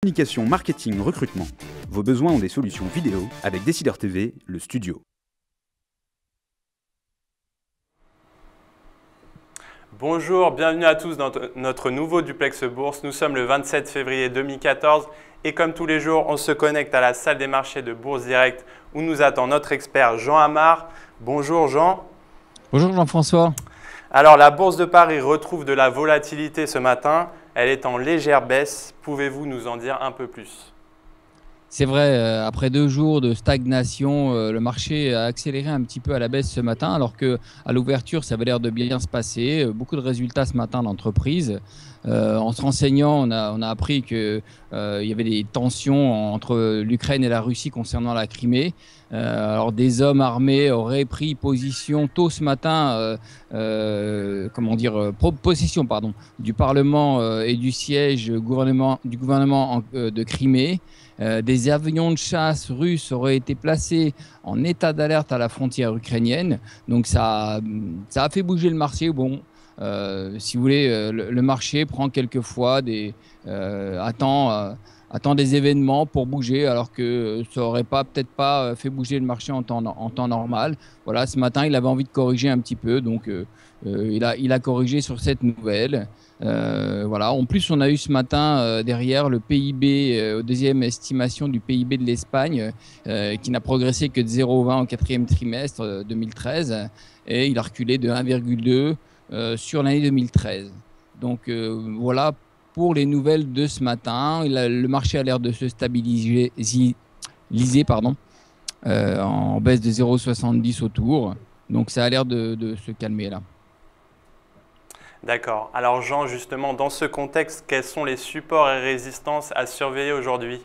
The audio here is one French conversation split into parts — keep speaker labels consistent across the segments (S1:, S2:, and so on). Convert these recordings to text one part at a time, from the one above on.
S1: Communication, marketing, recrutement. Vos besoins ont des solutions vidéo avec Décideur TV, le studio.
S2: Bonjour, bienvenue à tous dans notre nouveau Duplex Bourse. Nous sommes le 27 février 2014 et comme tous les jours, on se connecte à la salle des marchés de Bourse Direct où nous attend notre expert Jean Amar. Bonjour Jean.
S3: Bonjour Jean-François.
S2: Alors la Bourse de Paris retrouve de la volatilité ce matin. Elle est en légère baisse. Pouvez-vous nous en dire un peu plus ?
S3: C'est vrai, après 2 jours de stagnation, le marché a accéléré un petit peu à la baisse ce matin, alors qu'à l'ouverture, ça avait l'air de bien se passer. Beaucoup de résultats ce matin d'entreprise. En se renseignant, on a appris qu'il y avait des tensions entre l'Ukraine et la Russie concernant la Crimée. Alors des hommes armés auraient pris position tôt ce matin, possession du Parlement et du siège du gouvernement de Crimée. Des avions de chasse russes auraient été placés en état d'alerte à la frontière ukrainienne. Donc ça a fait bouger le marché. Bon, si vous voulez, le marché prend quelquefois attend des événements pour bouger, alors que ça n'aurait peut-être pas fait bouger le marché en temps normal. Voilà, ce matin, il avait envie de corriger un petit peu, donc il a corrigé sur cette nouvelle. Voilà. En plus, on a eu ce matin derrière le PIB, deuxième estimation du PIB de l'Espagne, qui n'a progressé que de 0,20 au quatrième trimestre 2013, et il a reculé de 1,2 sur l'année 2013. Donc voilà pour les nouvelles de ce matin. Le marché a l'air de se stabiliser, en baisse de 0,70 autour. Donc ça a l'air de se calmer là.
S2: D'accord. Alors Jean, justement, dans ce contexte, quels sont les supports et résistances à surveiller aujourd'hui ?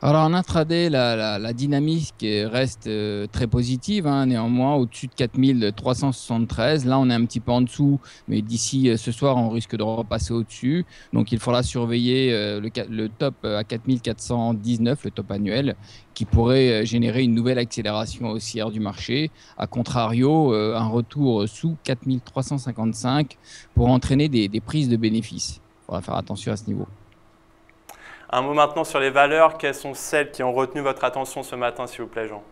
S3: Alors en intraday, la dynamique reste très positive, hein, néanmoins au-dessus de 4373. Là, on est un petit peu en dessous, mais d'ici ce soir, on risque de repasser au-dessus. Donc il faudra surveiller le top à 4419, le top annuel, qui pourrait générer une nouvelle accélération haussière du marché. A contrario, un retour sous 4355 pour entraîner des prises de bénéfices. Il faudra faire attention à ce niveau.
S2: Un mot maintenant sur les valeurs. Quelles sont celles qui ont retenu votre attention ce matin, s'il vous plaît, Jean ?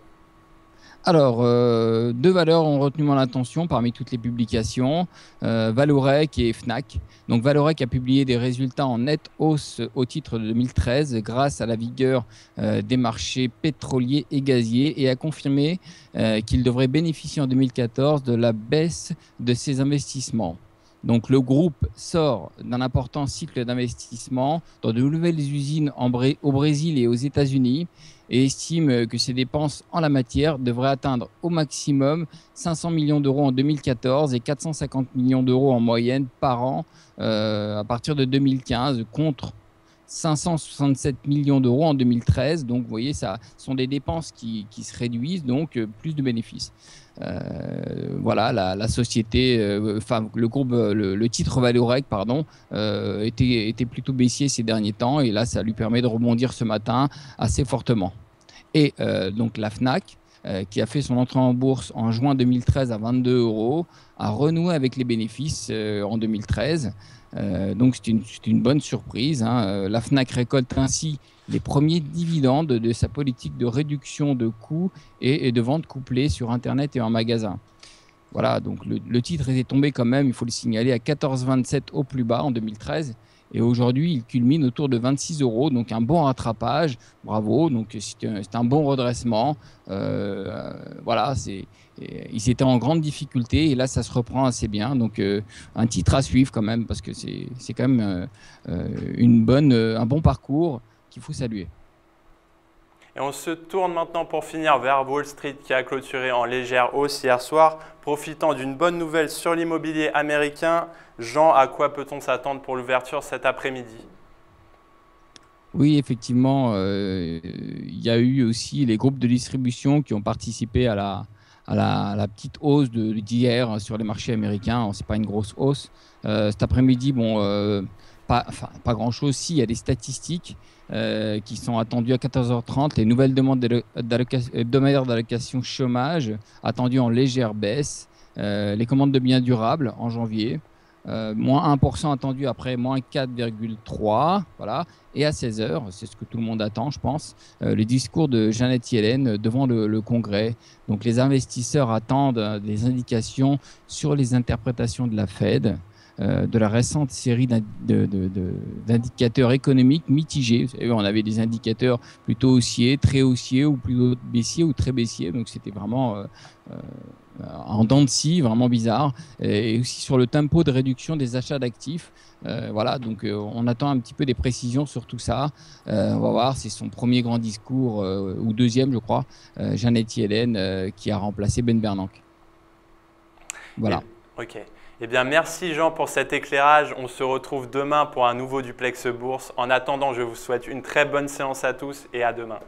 S3: Alors, 2 valeurs ont retenu mon attention parmi toutes les publications, Vallourec et Fnac. Donc Vallourec a publié des résultats en nette hausse au titre de 2013 grâce à la vigueur des marchés pétroliers et gaziers, et a confirmé qu'il devrait bénéficier en 2014 de la baisse de ses investissements. Donc le groupe sort d'un important cycle d'investissement dans de nouvelles usines au Brésil et aux États-Unis, et estime que ses dépenses en la matière devraient atteindre au maximum 500 millions d'euros en 2014 et 450 millions d'euros en moyenne par an à partir de 2015, contre 567 millions d'euros en 2013. Donc, vous voyez, ça sont des dépenses qui se réduisent, donc plus de bénéfices. Voilà, la société, le groupe, le titre Vallourec, était plutôt baissier ces derniers temps, et là, ça lui permet de rebondir ce matin assez fortement. Et donc, la Fnac, qui a fait son entrée en bourse en juin 2013 à 22 €, a renoué avec les bénéfices en 2013. Donc c'est une bonne surprise, hein. La Fnac récolte ainsi les premiers dividendes de sa politique de réduction de coûts et de vente couplée sur Internet et en magasin. Voilà, donc le titre était tombé quand même, il faut le signaler, à 14,27 au plus bas en 2013. Et aujourd'hui, il culmine autour de 26 €, donc un bon rattrapage. Bravo, donc c'est un bon redressement. Voilà, ils étaient en grande difficulté et là, ça se reprend assez bien. Donc un titre à suivre quand même, parce que c'est quand même un bon parcours qu'il faut saluer.
S2: Et on se tourne maintenant pour finir vers Wall Street, qui a clôturé en légère hausse hier soir, profitant d'une bonne nouvelle sur l'immobilier américain. Jean, à quoi peut-on s'attendre pour l'ouverture cet après-midi ?
S3: Oui, effectivement, il y a eu aussi les groupes de distribution qui ont participé à la petite hausse d'hier sur les marchés américains. Ce n'est pas une grosse hausse. Cet après-midi, pas grand-chose. Si, il y a des statistiques qui sont attendues à 14h30. Les nouvelles demandes hebdomadaires d'allocation chômage attendues en légère baisse. Les commandes de biens durables en janvier. moins 1% attendu après moins 4,3%. Voilà. Et à 16 heures, c'est ce que tout le monde attend, je pense, le discours de Janet Yellen devant le Congrès. Donc les investisseurs attendent des indications sur les interprétations de la Fed, de la récente série d'indicateurs économiques mitigés. Vous savez, on avait des indicateurs plutôt haussiers, très haussiers, ou plutôt baissiers ou très baissiers. Donc c'était vraiment en dents de scie, vraiment bizarre. Et aussi sur le tempo de réduction des achats d'actifs. Voilà, donc on attend un petit peu des précisions sur tout ça. On va voir, c'est son premier grand discours, ou deuxième, je crois, Janet Yellen, qui a remplacé Ben Bernanke. Voilà.
S2: Ok. Eh bien, merci Jean pour cet éclairage. On se retrouve demain pour un nouveau Duplex Bourse. En attendant, je vous souhaite une très bonne séance à tous et à demain.